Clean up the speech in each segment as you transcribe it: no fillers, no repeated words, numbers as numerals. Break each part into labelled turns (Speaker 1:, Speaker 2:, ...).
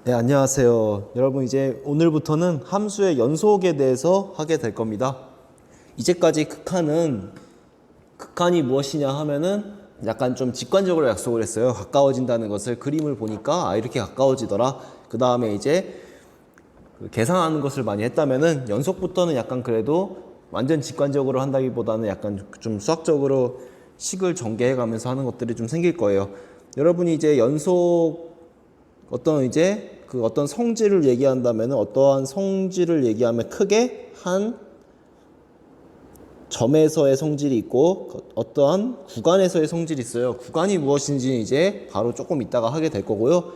Speaker 1: 네, 안녕하세요. 여러분, 이제 오늘부터는 함수의 연속에 대해서 하게 될 겁니다. 이제까지 극한이 무엇이냐 하면은 약간 좀 직관적으로 약속을 했어요. 가까워진다는 것을 그림을 보니까 이렇게 가까워지더라. 그 다음에 이제 계산하는 것을 많이 했다면은 연속부터는 약간 그래도 완전 직관적으로 한다기보다는 약간 좀 수학적으로 식을 전개해 가면서 하는 것들이 좀 생길 거예요. 여러분이 이제 연속 어떤 성질을 얘기한다면 어떠한 성질을 얘기하면 크게 한 점에서의 성질이 있고 어떠한 구간에서의 성질이 있어요. 구간이 무엇인지 이제 바로 조금 이따가 하게 될 거고요.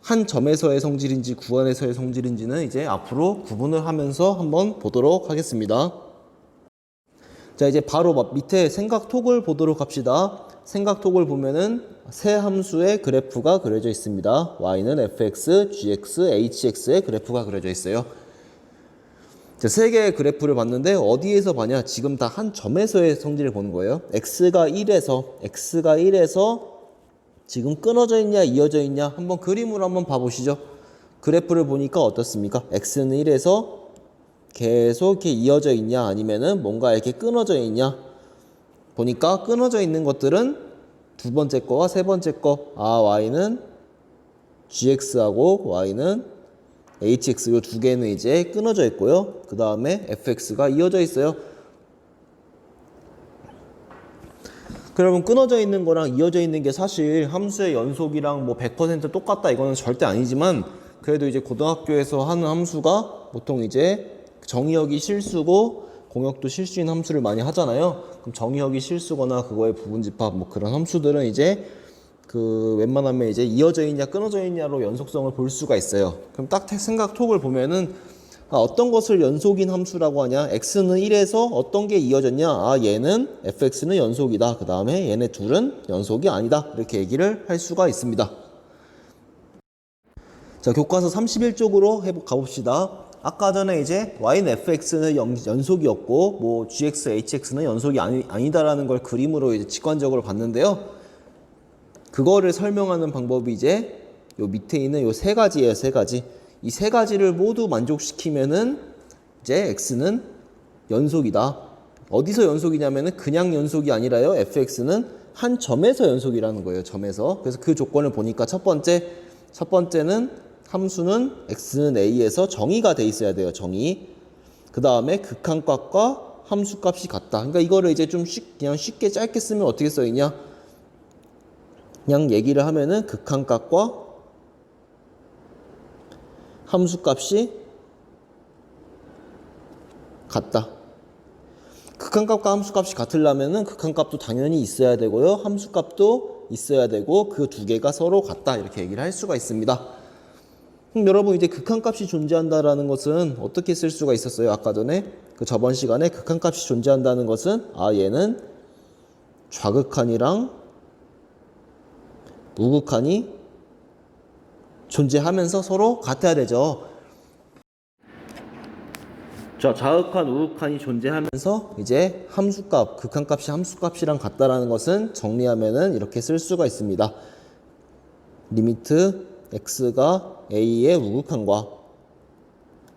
Speaker 1: 한 점에서의 성질인지 구간에서의 성질인지는 이제 앞으로 구분을 하면서 한번 보도록 하겠습니다. 자, 이제 바로 밑에 생각톡을 보도록 합시다. 생각톡을 보면은 세 함수의 그래프가 그려져 있습니다. y는 fx, gx, hx의 그래프가 그려져 있어요. 자, 세 개의 그래프를 봤는데 어디에서 봐냐? 지금 다 한 점에서의 성질을 보는 거예요. x가 1에서 지금 끊어져 있냐 이어져 있냐 한번 그림으로 한번 봐보시죠. 그래프를 보니까 어떻습니까? x는 1에서 계속 이렇게 이어져 있냐 아니면은 뭔가 이렇게 끊어져 있냐 보니까 끊어져 있는 것들은 두 번째 거와 세 번째 거 y는 gx하고 y는 hx 이 두 개는 이제 끊어져 있고요. 그 다음에 fx가 이어져 있어요. 그러면 끊어져 있는 거랑 이어져 있는 게 사실 함수의 연속이랑 뭐 100% 똑같다 이거는 절대 아니지만 그래도 이제 고등학교에서 하는 함수가 보통 이제 정의역이 실수고 공역도 실수인 함수를 많이 하잖아요. 그럼 정의역이 실수거나 그거의 부분집합 뭐 그런 함수들은 이제 웬만하면 이제 이어져 있냐 끊어져 있냐로 연속성을 볼 수가 있어요. 그럼 딱 생각톡을 보면은 어떤 것을 연속인 함수라고 하냐? x는 1에서 어떤 게 이어졌냐? 얘는 fx는 연속이다. 그 다음에 얘네 둘은 연속이 아니다. 이렇게 얘기를 할 수가 있습니다. 자, 교과서 31쪽으로 가봅시다. 아까 전에 이제 y는 fx는 연속이었고 뭐 gx, hx는 연속이 아니다라는 걸 그림으로 이제 직관적으로 봤는데요. 그거를 설명하는 방법이 이제 요 밑에 있는 요 세 가지예요. 세 가지. 이 세 가지를 모두 만족시키면은 이제 x는 연속이다. 어디서 연속이냐면은 그냥 연속이 아니라요. fx는 한 점에서 연속이라는 거예요. 점에서. 그래서 그 조건을 보니까 첫 번째는 함수는 x는 a에서 정의가 돼 있어야 돼요. 정의. 그 다음에 극한값과 함수값이 같다. 그러니까 이거를 이제 좀 그냥 쉽게 짧게 쓰면 어떻게 써있냐? 그냥 얘기를 하면은 극한값과 함수값이 같다. 극한값과 함수값이 같으려면은 극한값도 당연히 있어야 되고요. 함수값도 있어야 되고 그 두 개가 서로 같다. 이렇게 얘기를 할 수가 있습니다. 그럼 여러분 이제 극한값이 존재한다라는 것은 어떻게 쓸 수가 있었어요? 아까 전에 저번 시간에 극한값이 존재한다는 것은 얘는 좌극한이랑 우극한이 존재하면서 서로 같아야 되죠. 자, 좌극한, 우극한이 존재하면서 이제 함수값, 극한값이 함수값이랑 같다라는 것은 정리하면은 이렇게 쓸 수가 있습니다. 리미트 x가 a의 우극한과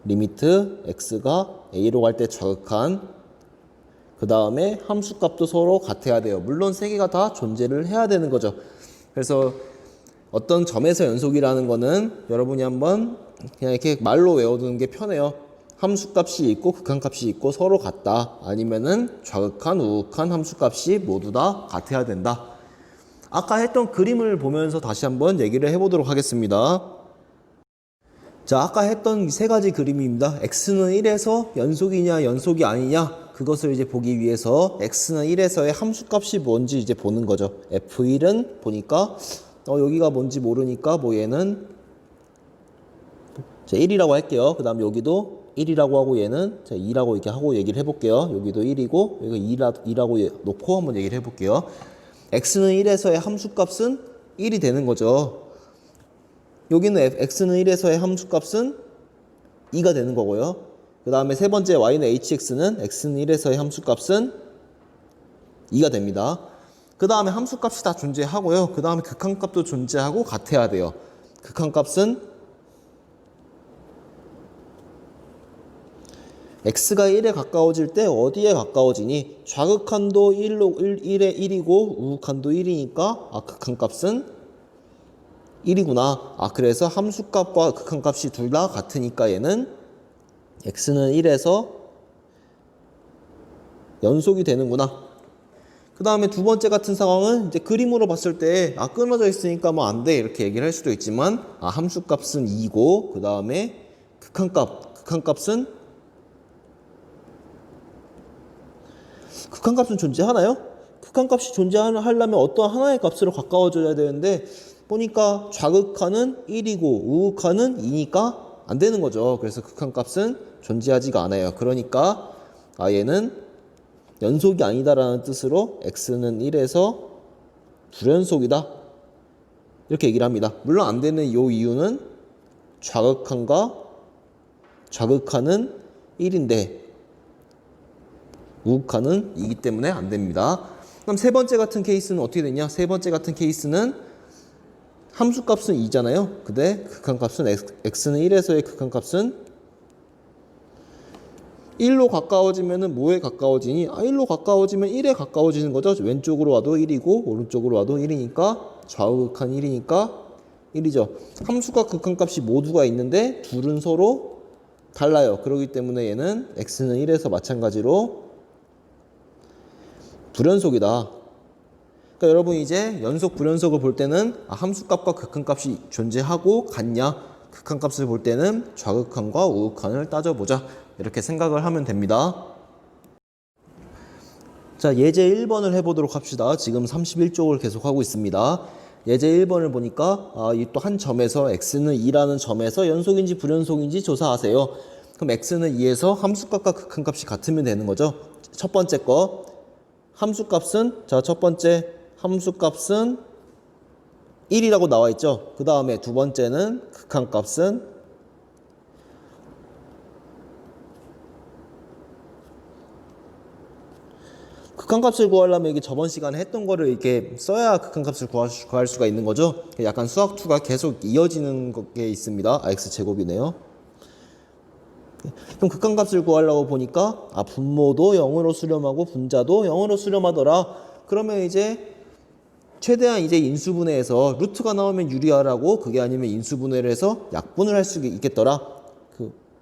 Speaker 1: 리미트 x가 a로 갈 때 좌극한 그 다음에 함수값도 서로 같아야 돼요. 물론 세 개가 다 존재를 해야 되는 거죠. 그래서 어떤 점에서 연속이라는 거는 여러분이 한번 그냥 이렇게 말로 외워두는 게 편해요. 함수값이 있고 극한값이 있고 서로 같다. 아니면은 좌극한, 우극한 함수값이 모두 다 같아야 된다. 아까 했던 그림을 보면서 다시 한번 얘기를 해보도록 하겠습니다. 자, 아까 했던 세 가지 그림입니다. x는 1에서 연속이냐 연속이 아니냐 그것을 이제 보기 위해서 x는 1에서의 함수값이 뭔지 이제 보는 거죠. f1은 보니까 여기가 뭔지 모르니까 뭐 얘는 1이라고 할게요. 그 다음에 여기도 1이라고 하고 얘는 2라고 이렇게 하고 얘기를 해볼게요. 여기도 1이고 여기 2라고 놓고 한번 얘기를 해볼게요. x는 1에서의 함수값은 1이 되는 거죠. 여기는 x는 1에서의 함수값은 2가 되는 거고요. 그 다음에 세 번째 y는 hx는 x는 1에서의 함수값은 2가 됩니다. 그 다음에 함수값이 다 존재하고요. 그 다음에 극한값도 존재하고 같아야 돼요. 극한값은 x가 1에 가까워질 때 어디에 가까워지니? 좌극한도 1에 1이고 우극한도 1이니까 극한값은 1이구나. 그래서 함수값과 극한값이 둘 다 같으니까 얘는 x는 1에서 연속이 되는구나. 그 다음에 두 번째 같은 상황은 이제 그림으로 봤을 때 끊어져 있으니까 뭐 안 돼 이렇게 얘기를 할 수도 있지만 함수값은 2고 그 다음에 극한값은 존재하나요? 극한값이 존재하려면 어떠한 하나의 값으로 가까워져야 되는데 보니까 좌극한은 1이고 우극한은 2니까 안 되는 거죠. 그래서 극한값은 존재하지가 않아요. 그러니까 얘는 연속이 아니다라는 뜻으로 x는 1에서 불연속이다. 이렇게 얘기를 합니다. 물론 안 되는 이 이유는 좌극한은 1인데 우극한은 2기 때문에 안 됩니다. 그럼 세 번째 같은 케이스는 어떻게 되냐? 세 번째 같은 케이스는 함수값은 2잖아요. 근데 극한값은 x는 1에서의 극한값은 1로 가까워지면은 뭐에 가까워지니? 1로 가까워지면 1에 가까워지는 거죠. 왼쪽으로 와도 1이고 오른쪽으로 와도 1이니까 좌우극한 1이니까 1이죠. 함수과 극한값이 모두가 있는데 둘은 서로 달라요. 그렇기 때문에 얘는 x는 1에서 마찬가지로 불연속이다. 그러니까 여러분 이제 연속 불연속을 볼 때는 함수값과 극한값이 존재하고 같냐? 극한값을 볼 때는 좌극한과 우극한을 따져보자. 이렇게 생각을 하면 됩니다. 자, 예제 1번을 해보도록 합시다. 지금 31쪽을 계속하고 있습니다. 예제 1번을 보니까 이 또 한 점에서 x는 2라는 점에서 연속인지 불연속인지 조사하세요. 그럼 x는 2에서 함수값과 극한값이 같으면 되는 거죠. 첫 번째 거 함수값은 첫 번째 함수값은 1이라고 나와 있죠. 그 다음에 두 번째는 극한값은 극한값을 구하려면 이게 저번 시간에 했던 거를 이렇게 써야 극한값을 구할 수가 있는 거죠. 약간 수학2가 계속 이어지는 게 있습니다. x제곱이네요. 그럼 극한값을 구하려고 보니까 분모도 0으로 수렴하고 분자도 0으로 수렴하더라. 그러면 이제 최대한 이제 인수분해해서 루트가 나오면 유리하라고 그게 아니면 인수분해를 해서 약분을 할 수 있겠더라.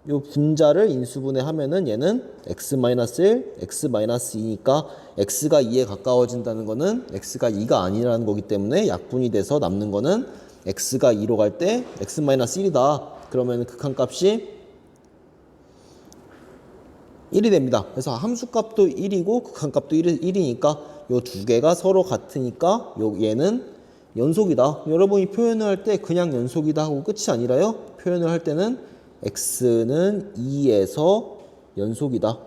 Speaker 1: 요 분자를 인수분해하면은 얘는 x-1, x-2니까 x가 2에 가까워진다는 거는 x가 2가 아니라는 거기 때문에 약분이 돼서 남는 거는 x가 2로 갈 때 x-1이다. 그러면 극한값이 1이 됩니다. 그래서 함수값도 1이고 극한값도 1이니까 요 두 개가 서로 같으니까 얘는 연속이다. 여러분이 표현을 할 때 그냥 연속이다 하고 끝이 아니라요. 표현을 할 때는 x는 2에서 연속이다.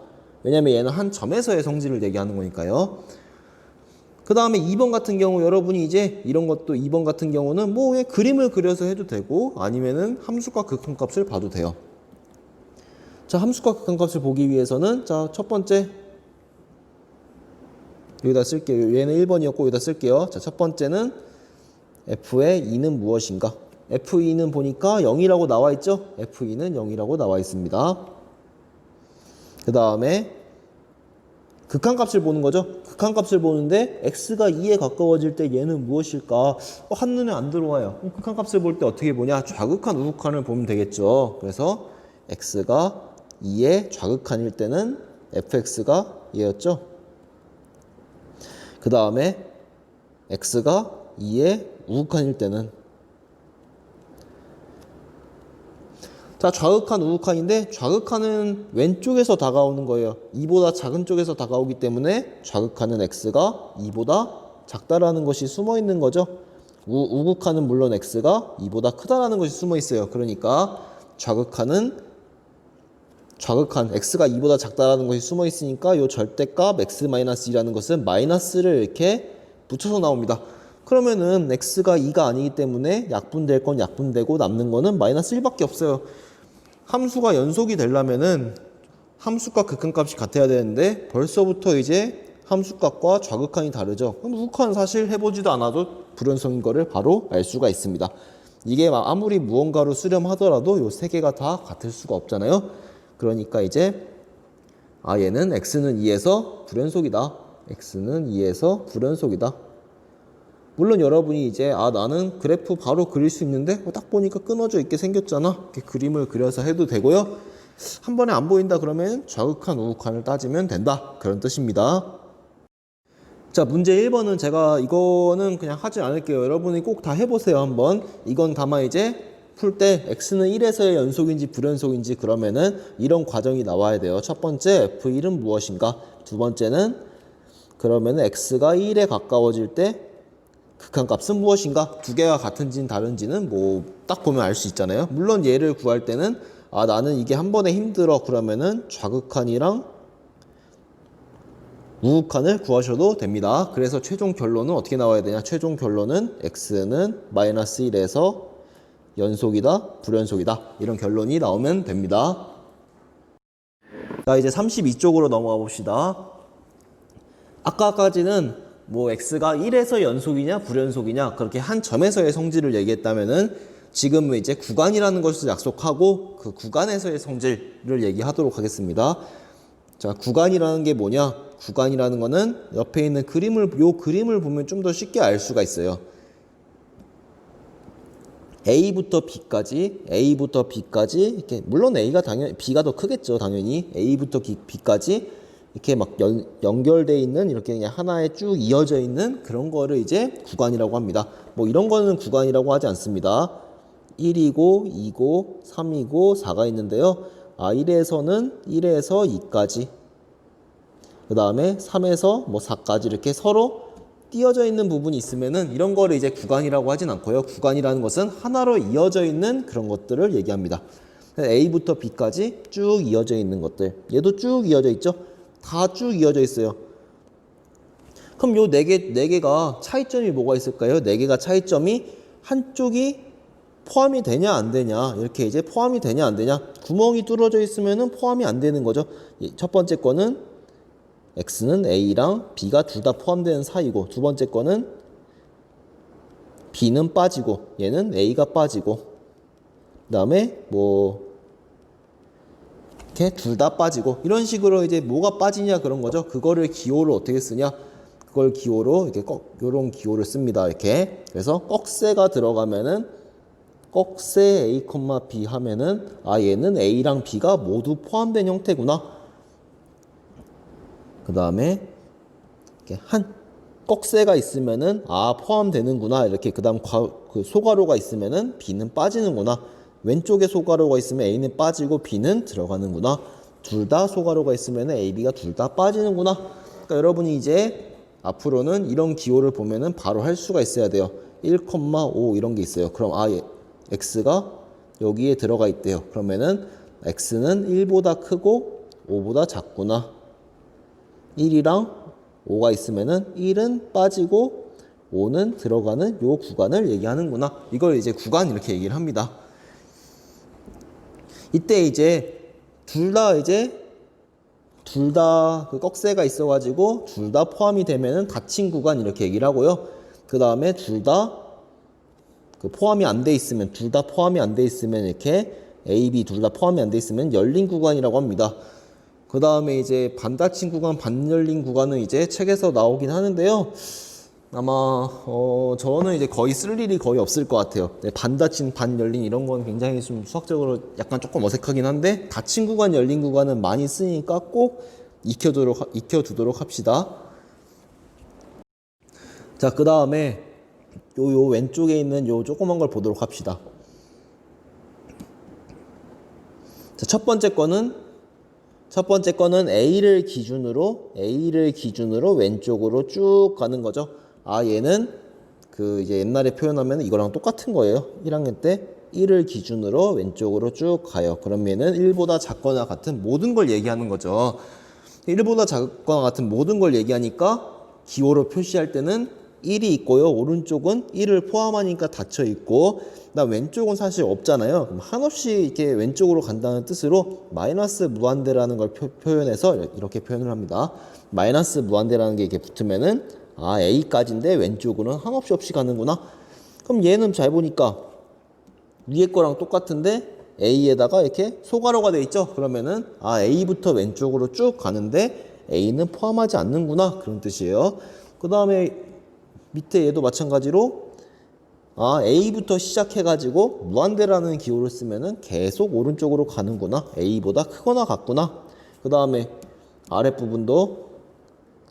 Speaker 1: 왜냐면 얘는 한 점에서의 성질을 얘기하는 거니까요. 그 다음에 2번 같은 경우 여러분이 이제 이런 것도 2번 같은 경우는 뭐 그냥 그림을 그려서 해도 되고 아니면은 함수과 극한값을 봐도 돼요. 자, 함수과 극한값을 보기 위해서는 첫 번째 여기다 쓸게요. 얘는 1번이었고 여기다 쓸게요. 자, 첫 번째는 f의 2는 무엇인가? f2는 보니까 0이라고 나와 있죠? f2는 0이라고 나와 있습니다. 그 다음에 극한값을 보는 거죠. 극한값을 보는데 x가 2에 가까워질 때 얘는 무엇일까? 한눈에 안 들어와요. 극한값을 볼 때 어떻게 보냐? 좌극한, 우극한을 보면 되겠죠. 그래서 x가 2의 좌극한일 때는 fx가 얘였죠. 그 다음에 x가 2의 우극한일 때는 자, 좌극한, 우극한인데 좌극한은 왼쪽에서 다가오는 거예요. 2보다 작은 쪽에서 다가오기 때문에 좌극한은 x가 2보다 작다라는 것이 숨어 있는 거죠. 우극한은 물론 x가 2보다 크다라는 것이 숨어 있어요. 그러니까 좌극한 x가 2보다 작다라는 것이 숨어 있으니까 이 절대값 x-2라는 것은 마이너스를 이렇게 붙여서 나옵니다. 그러면은 x가 2가 아니기 때문에 약분될 건 약분되고 남는 거는 마이너스 1밖에 없어요. 함수가 연속이 되려면은 함수과 극한값이 같아야 되는데 벌써부터 이제 함수값과 좌극한이 다르죠. 그럼 우극한 사실 해보지도 않아도 불연속인 거를 바로 알 수가 있습니다. 이게 아무리 무언가로 수렴하더라도 요 세 개가 다 같을 수가 없잖아요. 그러니까 이제 아 얘는 x는 2에서 불연속이다. x는 2에서 불연속이다. 물론 여러분이 이제 아 나는 그래프 바로 그릴 수 있는데 딱 보니까 끊어져 있게 생겼잖아. 이렇게 그림을 그려서 해도 되고요. 한 번에 안 보인다 그러면 좌극한 우극한을 따지면 된다. 그런 뜻입니다. 자, 문제 1번은 제가 이거는 그냥 하지 않을게요. 여러분이 꼭 다 해보세요, 한번. 이건 다만 이제 풀 때 x는 1에서의 연속인지 불연속인지 그러면은 이런 과정이 나와야 돼요. 첫 번째, f1은 무엇인가? 두 번째는 그러면은 x가 1에 가까워질 때 극한값은 무엇인가? 두 개가 같은지는 다른지는 뭐 딱 보면 알 수 있잖아요. 물론 얘를 구할 때는 아 나는 이게 한 번에 힘들어 그러면은 좌극한이랑 우극한을 구하셔도 됩니다. 그래서 최종 결론은 어떻게 나와야 되냐? 최종 결론은 x는 마이너스 1에서 연속이다, 불연속이다. 이런 결론이 나오면 됩니다. 자, 이제 32쪽으로 넘어가 봅시다. 아까까지는 뭐 x가 1에서 연속이냐, 불연속이냐 그렇게 한 점에서의 성질을 얘기했다면은 지금은 이제 구간이라는 것을 약속하고 그 구간에서의 성질을 얘기하도록 하겠습니다. 자, 구간이라는 게 뭐냐? 구간이라는 거는 옆에 있는 요 그림을 보면 좀 더 쉽게 알 수가 있어요. A부터 B까지 이렇게 물론 A가 당연히 B가 더 크겠죠, 당연히. A부터 B까지 이렇게 막 연결돼 있는 이렇게 그냥 하나에 쭉 이어져 있는 그런 거를 이제 구간이라고 합니다. 뭐 이런 거는 구간이라고 하지 않습니다. 1이고 2고 3이고 4가 있는데요. 1에서 2까지 그 다음에 3에서 뭐 4까지 이렇게 서로 띄어져 있는 부분이 있으면은 이런 거를 이제 구간이라고 하진 않고요. 구간이라는 것은 하나로 이어져 있는 그런 것들을 얘기합니다. A부터 B까지 쭉 이어져 있는 것들. 얘도 쭉 이어져 있죠? 다 쭉 이어져 있어요. 그럼 요 네 개가 차이점이 뭐가 있을까요? 네 개가 차이점이 한쪽이 포함이 되냐 안 되냐 이렇게 이제 포함이 되냐 안 되냐 구멍이 뚫어져 있으면은 포함이 안 되는 거죠. 첫 번째 거는 x는 a랑 b가 둘 다 포함되는 사이고 두 번째 거는 b는 빠지고 얘는 a가 빠지고 그 다음에 뭐 이렇게 둘 다 빠지고 이런 식으로 이제 뭐가 빠지냐 그런 거죠. 그거를 기호를 어떻게 쓰냐 그걸 기호로 이렇게 요런 기호를 씁니다. 이렇게 그래서 꺽쇠가 들어가면은 꺽쇠 A, B 하면은 얘는 A랑 B가 모두 포함된 형태구나. 그 다음에 이렇게 한 꺽쇠가 있으면은 포함되는구나. 이렇게 그다음 그 소가로가 있으면은 B는 빠지는구나. 왼쪽에 소가로가 있으면 A는 빠지고 B는 들어가는구나. 둘 다 소가로가 있으면은 A, B가 둘 다 빠지는구나. 그러니까 여러분이 이제 앞으로는 이런 기호를 보면은 바로 할 수가 있어야 돼요. 1,5 이런 게 있어요. 그럼 x가 여기에 들어가 있대요. 그러면은 x는 1보다 크고 5보다 작구나. 1이랑 5가 있으면은 1은 빠지고 5는 들어가는 요 구간을 얘기하는구나. 이걸 이제 구간 이렇게 얘기를 합니다. 이때 이제 둘 다 그 꺽쇠가 있어가지고 둘 다 포함이 되면은 닫힌 구간 이렇게 얘기를 하고요. 그 다음에 둘 다 포함이 안 돼 있으면 둘 다 포함이 안 돼 있으면 이렇게 A, B 둘 다 포함이 안 돼 있으면 열린 구간이라고 합니다. 그 다음에 이제 반 닫힌 구간, 반 열린 구간은 이제 책에서 나오긴 하는데요. 아마 저는 이제 거의 쓸 일이 거의 없을 것 같아요. 반 닫힌, 반 열린 이런 건 굉장히 좀 수학적으로 약간 조금 어색하긴 한데 닫힌 구간, 열린 구간은 많이 쓰니까 꼭 익혀두도록 합시다. 자, 그 다음에 요 왼쪽에 있는 요 조그만 걸 보도록 합시다. 자, 첫 번째 거는 A를 기준으로 왼쪽으로 쭉 가는 거죠. 얘는 이제 옛날에 표현하면 이거랑 똑같은 거예요. 1학년 때 1을 기준으로 왼쪽으로 쭉 가요. 그럼 얘는 1보다 작거나 같은 모든 걸 얘기하는 거죠. 1보다 작거나 같은 모든 걸 얘기하니까 기호로 표시할 때는 1이 있고요. 오른쪽은 1을 포함하니까 닫혀 있고, 그다음 왼쪽은 사실 없잖아요. 그럼 한없이 이렇게 왼쪽으로 간다는 뜻으로 마이너스 무한대라는 걸 표현해서 이렇게 표현을 합니다. 마이너스 무한대라는 게 이렇게 붙으면은 A까지인데 왼쪽으로는 한없이 없이 가는구나. 그럼 얘는 잘 보니까 위에 거랑 똑같은데 A에다가 이렇게 소괄호가 돼 있죠. 그러면은 A부터 왼쪽으로 쭉 가는데 A는 포함하지 않는구나, 그런 뜻이에요. 그 다음에 밑에 얘도 마찬가지로 A부터 시작해가지고 무한대라는 기호를 쓰면은 계속 오른쪽으로 가는구나, A보다 크거나 같구나. 그 다음에 아랫부분도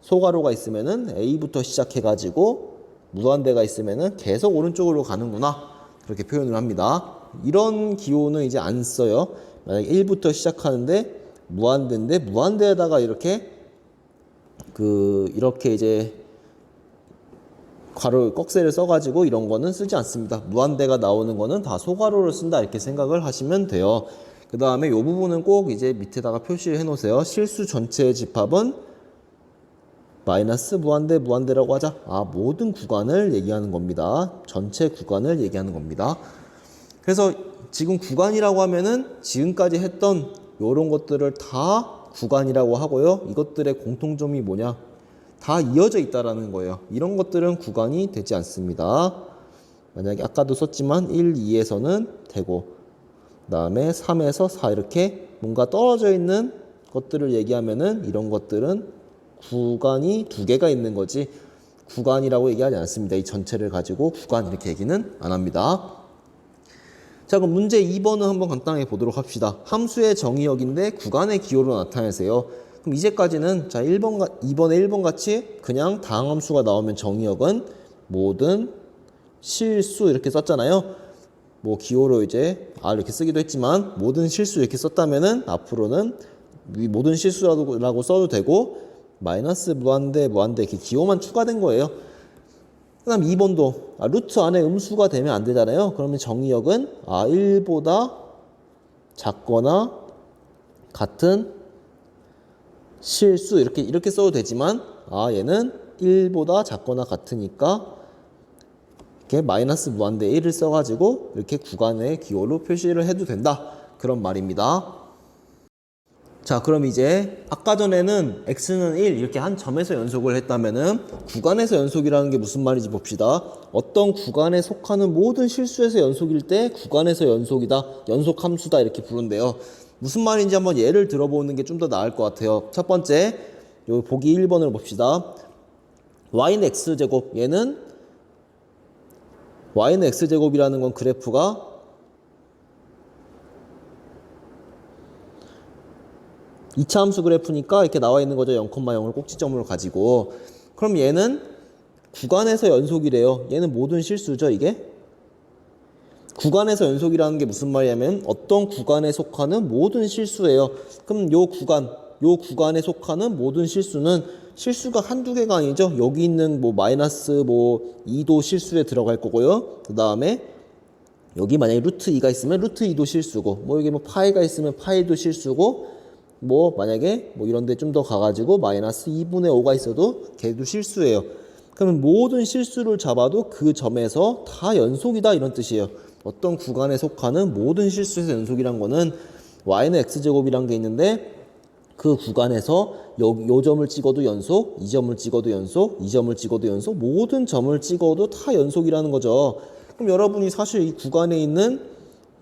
Speaker 1: 소괄호가 있으면은 A부터 시작해가지고 무한대가 있으면은 계속 오른쪽으로 가는구나, 그렇게 표현을 합니다. 이런 기호는 이제 안 써요. 만약에 1부터 시작하는데 무한대인데 무한대에다가 이렇게 이제 괄호 꺽쇠를 써가지고 이런 거는 쓰지 않습니다. 무한대가 나오는 거는 다 소괄호를 쓴다, 이렇게 생각을 하시면 돼요. 그 다음에 이 부분은 꼭 이제 밑에다가 표시를 해 놓으세요. 실수 전체의 집합은 마이너스 무한대라고 하자. 모든 구간을 얘기하는 겁니다. 전체 구간을 얘기하는 겁니다. 그래서 지금 구간이라고 하면은 지금까지 했던 요런 것들을 다 구간이라고 하고요. 이것들의 공통점이 뭐냐? 다 이어져 있다라는 거예요. 이런 것들은 구간이 되지 않습니다. 만약에 아까도 썼지만 1, 2에서는 되고, 그 다음에 3에서 4 이렇게 뭔가 떨어져 있는 것들을 얘기하면은 이런 것들은 구간이 두 개가 있는 거지 구간이라고 얘기하지 않습니다. 이 전체를 가지고 구간 이렇게 얘기는 안 합니다. 자, 그럼 문제 2번은 한번 간단하게 보도록 합시다. 함수의 정의역인데 구간의 기호로 나타내세요. 그럼 이제까지는 자 2번에 1번 같이 그냥 다항함수가 나오면 정의역은 모든 실수 이렇게 썼잖아요. 뭐 기호로 이제 이렇게 쓰기도 했지만 모든 실수 이렇게 썼다면은 앞으로는 모든 실수라고 써도 되고 마이너스 무한대 이렇게 기호만 추가된 거예요. 그 다음 2번도 루트 안에 음수가 되면 안 되잖아요. 그러면 정의역은 1보다 작거나 같은 실수 이렇게 써도 되지만 얘는 1보다 작거나 같으니까 이렇게 마이너스 무한대 1을 써가지고 이렇게 구간의 기호로 표시를 해도 된다, 그런 말입니다. 자, 그럼 이제 아까 전에는 x는 1 이렇게 한 점에서 연속을 했다면은 구간에서 연속이라는 게 무슨 말인지 봅시다. 어떤 구간에 속하는 모든 실수에서 연속일 때 구간에서 연속이다, 연속함수다 이렇게 부른대요. 무슨 말인지 한번 예를 들어보는 게 좀 더 나을 것 같아요. 첫 번째, 요 보기 1번을 봅시다. y는 x제곱, 얘는 y는 x제곱이라는 건 그래프가 이차 함수 그래프니까 이렇게 나와 있는 거죠. 0,0을 꼭지점으로 가지고. 그럼 얘는 구간에서 연속이래요. 얘는 모든 실수죠, 이게. 구간에서 연속이라는 게 무슨 말이냐면 어떤 구간에 속하는 모든 실수예요. 그럼 요 구간에 속하는 모든 실수는 실수가 한두 개가 아니죠. 여기 있는 마이너스 2도 실수에 들어갈 거고요. 그 다음에 여기 만약에 루트 2가 있으면 루트 2도 실수고, 여기 파이가 있으면 파이도 실수고, 만약에 이런 데 좀 더 가가지고 마이너스 2분의 5가 있어도 걔도 실수예요. 그러면 모든 실수를 잡아도 그 점에서 다 연속이다, 이런 뜻이에요. 어떤 구간에 속하는 모든 실수에서 연속이란 거는 y는 x제곱이란 게 있는데 그 구간에서 요 점을 찍어도 연속, 이 점을 찍어도 연속, 이 점을 찍어도 연속, 모든 점을 찍어도 다 연속이라는 거죠. 그럼 여러분이 사실 이 구간에 있는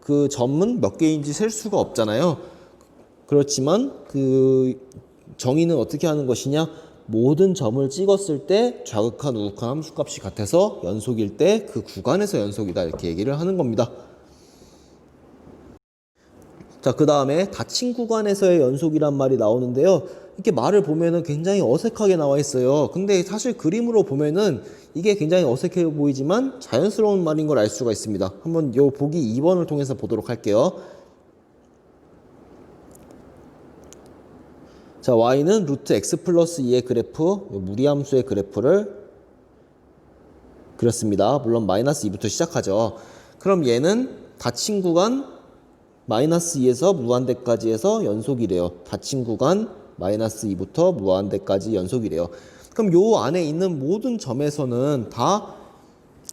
Speaker 1: 그 점은 몇 개인지 셀 수가 없잖아요. 그렇지만 그 정의는 어떻게 하는 것이냐? 모든 점을 찍었을 때 좌극한 우극한 함수값이 같아서 연속일 때 그 구간에서 연속이다, 이렇게 얘기를 하는 겁니다. 자, 그 다음에 닫힌 구간에서의 연속이란 말이 나오는데요. 이렇게 말을 보면은 굉장히 어색하게 나와 있어요. 근데 사실 그림으로 보면은 이게 굉장히 어색해 보이지만 자연스러운 말인 걸 알 수가 있습니다. 한번 요 보기 2번을 통해서 보도록 할게요. 자, y는 루트 x 플러스 2의 그래프, 무리함수의 그래프를 그렸습니다. 물론 마이너스 2부터 시작하죠. 그럼 얘는 닫힌 구간 마이너스 2에서 무한대까지 해서 연속이래요. 닫힌 구간 마이너스 2부터 무한대까지 연속이래요. 그럼 요 안에 있는 모든 점에서는 다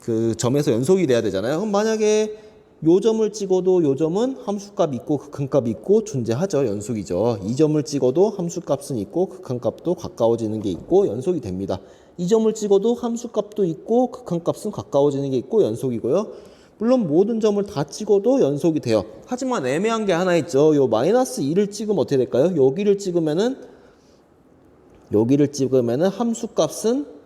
Speaker 1: 그 점에서 연속이 돼야 되잖아요. 그럼 만약에 요 점을 찍어도 요 점은 함수값 있고 극한값 있고 존재하죠. 연속이죠. 이 점을 찍어도 함수값은 있고 극한값도 가까워지는 게 있고 연속이 됩니다. 이 점을 찍어도 함수값도 있고 극한값은 가까워지는 게 있고 연속이고요. 물론 모든 점을 다 찍어도 연속이 돼요. 하지만 애매한 게 하나 있죠. 요 마이너스 2를 찍으면 어떻게 될까요? 여기를 찍으면은 함수값은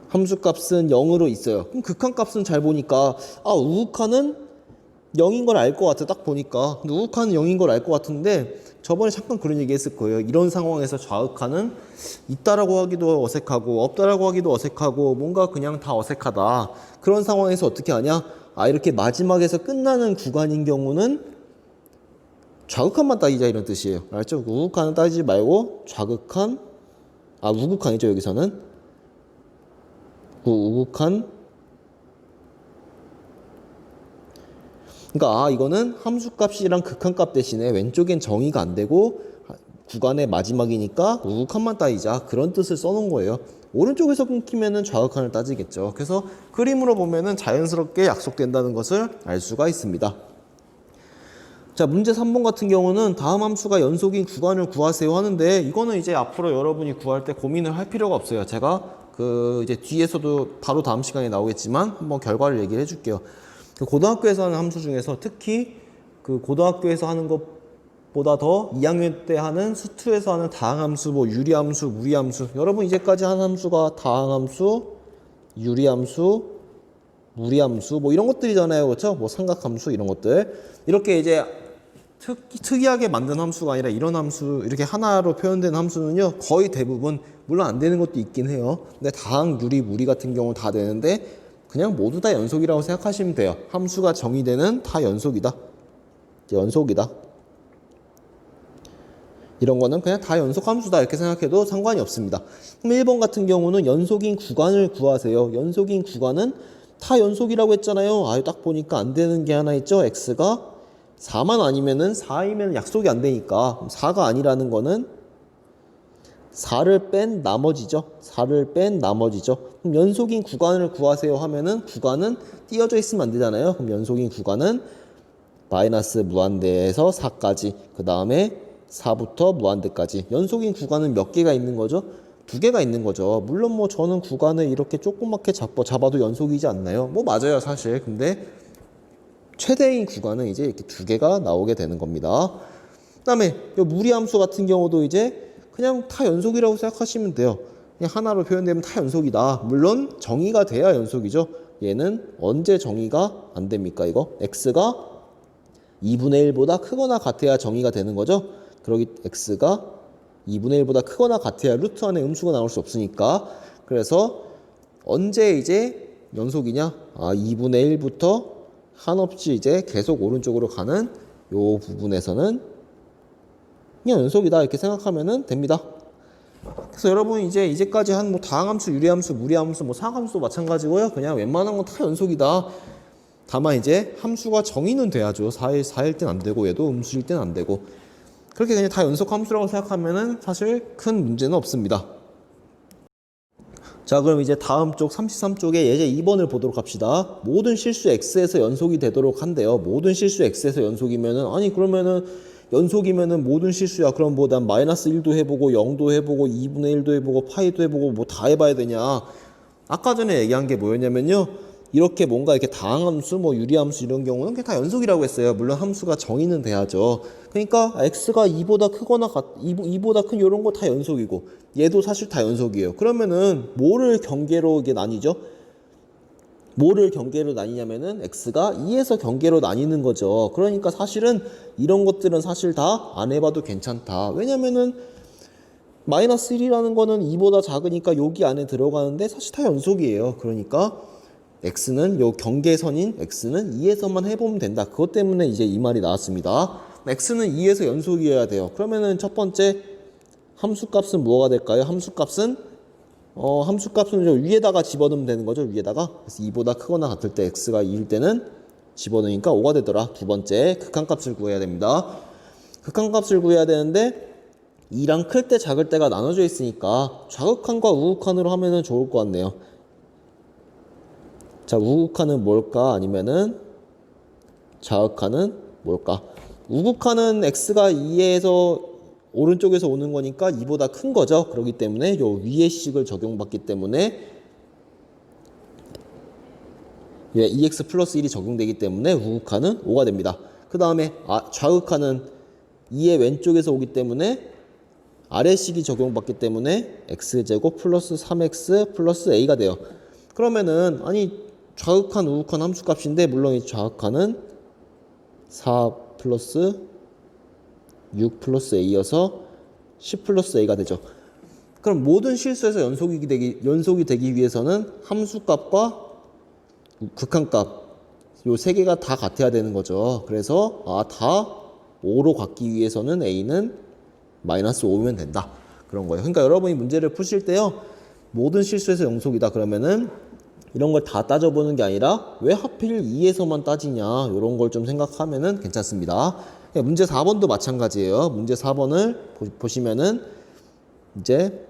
Speaker 1: 함수값은 0으로 있어요. 그럼 극한값은 잘 보니까 우극한은 0인 걸 알 것 같아. 딱 보니까. 근데 우극한은 0인 걸 알 것 같은데 저번에 잠깐 그런 얘기 했을 거예요. 이런 상황에서 좌극한은 있다라고 하기도 어색하고 없다라고 하기도 어색하고 뭔가 그냥 다 어색하다. 그런 상황에서 어떻게 하냐? 이렇게 마지막에서 끝나는 구간인 경우는 좌극한만 따지자 이런 뜻이에요. 알죠? 우극한은 따지지 말고 좌극한 우극한이죠. 여기서는 우극한 그러니까 이거는 함수값이랑 극한값 대신에 왼쪽엔 정의가 안 되고 구간의 마지막이니까 우극한만 따지자 그런 뜻을 써놓은 거예요. 오른쪽에서 끊기면은 좌극한을 따지겠죠. 그래서 그림으로 보면은 자연스럽게 약속된다는 것을 알 수가 있습니다. 자, 문제 3번 같은 경우는 다음 함수가 연속인 구간을 구하세요 하는데 이거는 이제 앞으로 여러분이 구할 때 고민을 할 필요가 없어요. 제가 이제 뒤에서도 바로 다음 시간에 나오겠지만 한번 결과를 얘기를 해줄게요. 고등학교에서 하는 함수 중에서 특히 고등학교에서 하는 것보다 더 2학년 때 하는 수투에서 하는 다항함수, 유리함수, 무리함수. 여러분 이제까지 한 함수가 다항함수, 유리함수, 무리함수 이런 것들이잖아요. 그렇죠? 삼각함수 이런 것들. 이렇게 이제 특이하게 만든 함수가 아니라 이런 함수 이렇게 하나로 표현된 함수는요 거의 대부분 물론 안 되는 것도 있긴 해요. 근데 다항, 유리, 무리 같은 경우는 다 되는데 그냥 모두 다 연속이라고 생각하시면 돼요. 함수가 정의되는 다 연속이다. 이런 거는 그냥 다 연속 함수다 이렇게 생각해도 상관이 없습니다. 그럼 1번 같은 경우는 연속인 구간을 구하세요. 연속인 구간은 다 연속이라고 했잖아요. 딱 보니까 안 되는 게 하나 있죠. x가 4만 아니면은 4이면 약속이 안 되니까 4가 아니라는 거는 4를 뺀 나머지죠. 그럼 연속인 구간을 구하세요 하면은 구간은 띄어져 있으면 안 되잖아요. 그럼 연속인 구간은 마이너스 무한대에서 4까지 그 다음에 4부터 무한대까지. 연속인 구간은 몇 개가 있는 거죠? 2개가 있는 거죠. 물론 저는 구간을 이렇게 조그맣게 잡아도 연속이지 않나요? 맞아요 사실. 근데 최대인 구간은 이제 이렇게 2개가 나오게 되는 겁니다. 그 다음에 무리함수 같은 경우도 이제 그냥 다 연속이라고 생각하시면 돼요. 그냥 하나로 표현되면 다 연속이다. 물론 정의가 돼야 연속이죠. 얘는 언제 정의가 안 됩니까? 이거 x가 2분의 1보다 크거나 같아야 정의가 되는 거죠. 그러기 x가 2분의 1보다 크거나 같아야 루트 안에 음수가 나올 수 없으니까. 그래서 언제 이제 연속이냐? 2분의 1부터 한없이 이제 계속 오른쪽으로 가는 요 부분에서는 그냥 연속이다 이렇게 생각하면 됩니다. 그래서 여러분 이제까지 한 다항함수, 유리함수, 무리함수, 상함수도 마찬가지고요. 그냥 웬만한 건 다 연속이다. 다만 이제 함수가 정의는 돼야죠. 4일 땐 안 되고 얘도 음수일 땐 안 되고 그렇게 그냥 다 연속 함수라고 생각하면은 사실 큰 문제는 없습니다. 자, 그럼 이제 다음 쪽 33쪽에 예제 2번을 보도록 합시다. 모든 실수 x에서 연속이 되도록 한대요. 모든 실수 x에서 연속이면은 그러면은 연속이면은 모든 실수야. 그럼 난 마이너스 1도 해보고 0도 해보고 2분의 1도 해보고 파이도 해보고 다 해봐야 되냐. 아까 전에 얘기한 게 뭐였냐면요. 이렇게 뭔가 이렇게 다항함수, 유리함수 이런 경우는 그냥 다 연속이라고 했어요. 물론 함수가 정의는 돼야죠. 그러니까 x가 2보다 크거나 2보다 큰 이런 거 다 연속이고 얘도 사실 다 연속이에요. 그러면은 뭐를 경계로 이게 나뉘죠? 뭐를 경계로 나뉘냐면은 x가 2에서 경계로 나뉘는 거죠. 그러니까 사실은 이런 것들은 사실 다 안 해봐도 괜찮다. 왜냐면은 마이너스 1이라는 거는 2보다 작으니까 여기 안에 들어가는데 사실 다 연속이에요. 그러니까 x는 요 경계선인 x는 2에서만 해보면 된다. 그것 때문에 이제 이 말이 나왔습니다. x는 2에서 연속이어야 돼요. 그러면은 첫 번째 함수값은 뭐가 될까요? 함수값은 저 위에다가 집어넣으면 되는 거죠. 위에다가. 그래서 2보다 크거나 같을 때 x가 2일 때는 집어넣으니까 5가 되더라. 두 번째 극한값을 구해야 됩니다. 극한값을 구해야 되는데 2랑 클 때 작을 때가 나눠져 있으니까 좌극한과 우극한으로 하면은 좋을 것 같네요. 자, 우극한은 뭘까? 아니면은 좌극한은 뭘까? 우극한은 x가 2에서 오른쪽에서 오는 거니까 2보다 큰 거죠. 그렇기 때문에 요 위의 식을 적용받기 때문에 예, 2x 플러스 1이 적용되기 때문에 우극한은 5가 됩니다. 그 다음에 좌극한은 2의 왼쪽에서 오기 때문에 아래식이 적용받기 때문에 x제곱 플러스 3x 플러스 a가 돼요. 그러면은 아니 좌극한 우극한 함수값인데 물론 이 좌극한은 4 플러스 6 플러스 a여서 10 플러스 a가 되죠. 그럼 모든 실수에서 연속이 되기 위해서는 함수값과 극한값 요 세 개가 다 같아야 되는 거죠. 그래서 다 5로 갖기 위해서는 a는 마이너스 5면 된다. 그런 거예요. 그러니까 여러분이 문제를 푸실 때요. 모든 실수에서 연속이다. 그러면은 이런 걸 다 따져보는 게 아니라 왜 하필 2에서만 따지냐 이런 걸 좀 생각하면은 괜찮습니다. 문제 4번도 마찬가지예요. 문제 4번을 보시면은 이제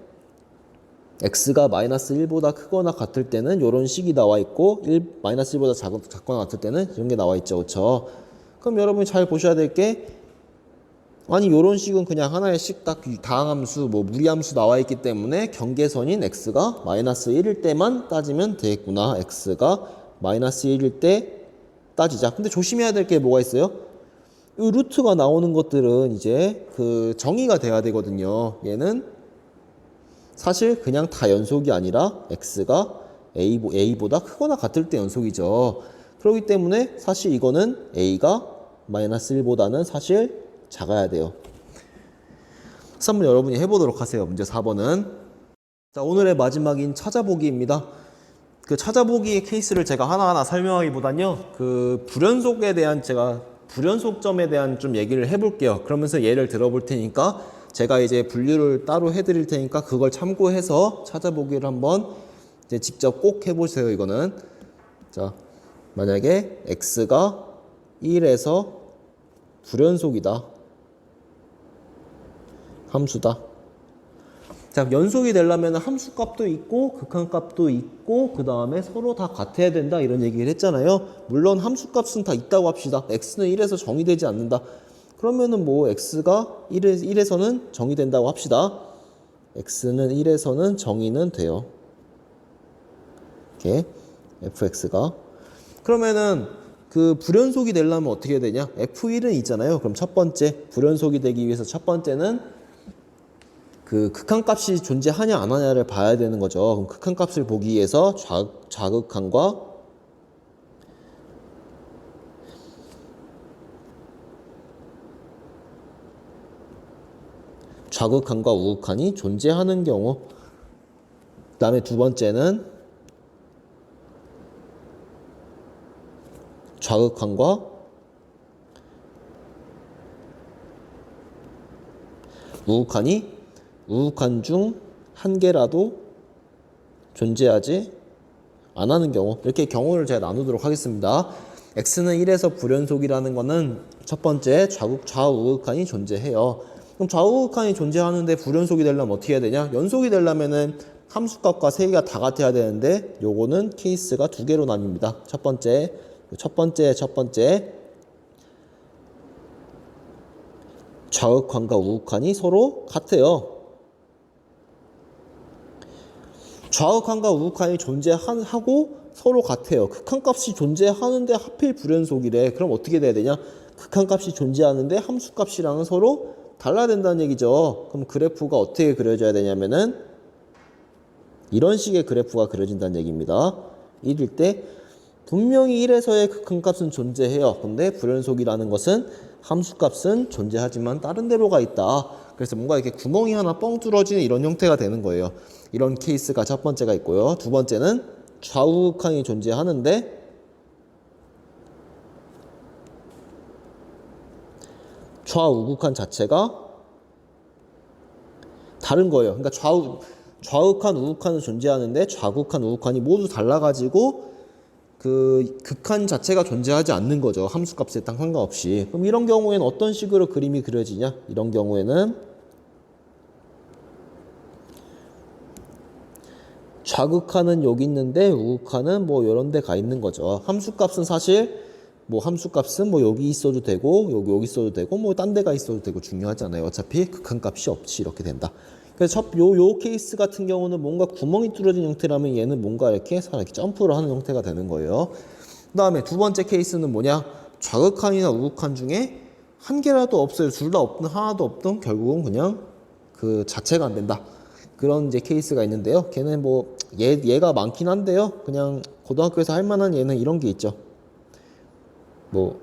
Speaker 1: x가 마이너스 1보다 크거나 같을 때는 이런 식이 나와 있고 마이너스 1보다 작거나 같을 때는 이런 게 나와 있죠. 그렇죠? 그럼 여러분이 잘 보셔야 될 게 아니 이런 식은 그냥 하나의 식 딱 다항함수 뭐 무리함수 나와 있기 때문에 경계선인 x가 마이너스 1일 때만 따지면 되겠구나. x가 마이너스 1일 때 따지자. 근데 조심해야 될 게 뭐가 있어요? 이 루트가 나오는 것들은 이제 그 정의가 돼야 되거든요. 얘는 사실 그냥 다 연속이 아니라 x가 a보다 크거나 같을 때 연속이죠. 그렇기 때문에 사실 이거는 a가 마이너스 1보다는 사실 작아야 돼요. 그래서 한번 여러분이 해보도록 하세요. 문제 4번은. 자, 오늘의 마지막인 찾아보기입니다. 그 찾아보기의 케이스를 제가 하나하나 설명하기보단요. 그 불연속점에 대한 좀 얘기를 해볼게요. 그러면서 예를 들어볼 테니까 제가 이제 분류를 따로 해드릴 테니까 그걸 참고해서 찾아보기를 한번 이제 직접 꼭 해보세요. 이거는. 자, 만약에 x가 1에서 불연속이다. 함수다. 자, 연속이 되려면 함수값도 있고 극한값도 있고 그 다음에 서로 다 같아야 된다 이런 얘기를 했잖아요. 물론 함수값은 다 있다고 합시다. x는 1에서 정의되지 않는다. 그러면은 뭐 x가 1에서는 정의된다고 합시다. x는 1에서는 정의는 돼요. 이렇게 fx가 그러면은 그 불연속이 되려면 어떻게 해야 되냐? f1은 있잖아요. 그럼 첫 번째 불연속이 되기 위해서 첫 번째는 그 극한값이 존재하냐 안 하냐를 봐야 되는 거죠. 그럼 극한값을 보기 위해서 좌극한과 우극한이 존재하는 경우, 그 다음에 두 번째는 좌극한과 우극한 중 한 개라도 존재하지 안 하는 경우, 이렇게 경우를 제가 나누도록 하겠습니다. x는 1에서 불연속이라는 거는 첫 번째 좌우극한이 존재해요. 그럼 좌우극한이 존재하는데 불연속이 되려면 어떻게 해야 되냐? 연속이 되려면은 함수값과 세 개가 다 같아야 되는데 요거는 케이스가 두 개로 나뉩니다. 첫 번째 좌극한과 우극한이 서로 같아요. 좌극한과 우극한이 존재하고 서로 같아요. 극한값이 존재하는데 하필 불연속이래. 그럼 어떻게 돼야 되냐? 극한값이 존재하는데 함수값이랑은 서로 달라야 된다는 얘기죠. 그럼 그래프가 어떻게 그려져야 되냐면은 이런 식의 그래프가 그려진다는 얘기입니다. 1일 때 분명히 1에서의 극한값은 존재해요. 근데 불연속이라는 것은 함수값은 존재하지만 다른 데로가 있다. 그래서 뭔가 이렇게 구멍이 하나 뻥 뚫어지는 이런 형태가 되는 거예요. 이런 케이스가 첫 번째가 있고요. 두 번째는 좌우극한이 존재하는데 좌우극한 자체가 다른 거예요. 그러니까 좌극한, 우극한은 존재하는데 좌극한, 우극한이 모두 달라가지고 그 극한 자체가 존재하지 않는 거죠. 함수값에 딱 상관없이. 그럼 이런 경우에는 어떤 식으로 그림이 그려지냐? 이런 경우에는 좌극한은 여기 있는데 우극한은 뭐 이런 데 가 있는 거죠. 함수값은 사실 뭐 함수값은 뭐 여기 있어도 되고 여기 있어도 되고 뭐 딴 데가 있어도 되고 중요하지 않아요. 어차피 극한값이 없이 이렇게 된다. 그래서 요 케이스 같은 경우는 뭔가 구멍이 뚫어진 형태라면 얘는 뭔가 이렇게 점프를 하는 형태가 되는 거예요. 그 다음에 두 번째 케이스는 뭐냐? 좌극한이나 우극한 중에 한 개라도 없어요. 둘 다 없든 하나도 없든 결국은 그냥 그 자체가 안 된다. 그런 이제 케이스가 있는데요. 걔는 뭐 얘가 많긴 한데요. 그냥 고등학교에서 할 만한 얘는 이런 게 있죠. 뭐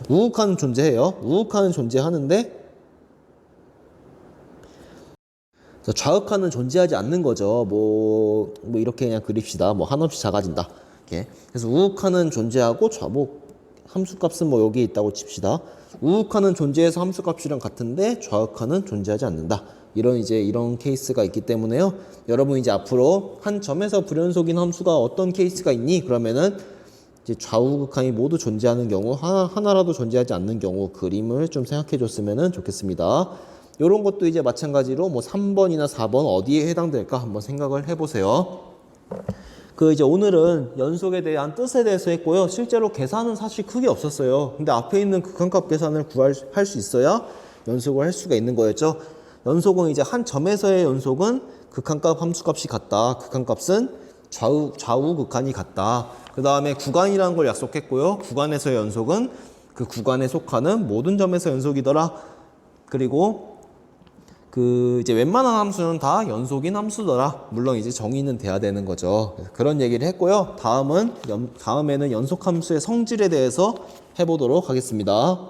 Speaker 1: 우극한은 존재해요. 우극한은 존재하는데 좌극한은 존재하지 않는 거죠. 뭐 이렇게 그냥 그립시다. 뭐 한없이 작아진다. 이렇게. 그래서 우극한은 존재하고 함수값은 뭐 여기에 있다고 칩시다. 우극한은 존재해서 함수값이랑 같은데 좌극한은 존재하지 않는다. 이런 케이스가 있기 때문에요. 여러분 이제 앞으로 한 점에서 불연속인 함수가 어떤 케이스가 있니? 그러면은 이제 좌우극한이 모두 존재하는 경우, 하나라도 존재하지 않는 경우 그림을 좀 생각해 줬으면 좋겠습니다. 이런 것도 이제 마찬가지로 뭐 3번이나 4번 어디에 해당될까 한번 생각을 해보세요. 이제 오늘은 연속에 대한 뜻에 대해서 했고요. 실제로 계산은 사실 크게 없었어요. 근데 앞에 있는 극한값 계산을 할 수 있어야 연속을 할 수가 있는 거였죠. 연속은 이제 한 점에서의 연속은 극한값 함수값이 같다. 극한값은 좌우 극한이 같다. 그 다음에 구간이라는 걸 약속했고요. 구간에서의 연속은 그 구간에 속하는 모든 점에서 연속이더라. 그리고 이제 웬만한 함수는 다 연속인 함수더라. 물론 이제 정의는 돼야 되는 거죠. 그런 얘기를 했고요. 다음에는 연속 함수의 성질에 대해서 해보도록 하겠습니다.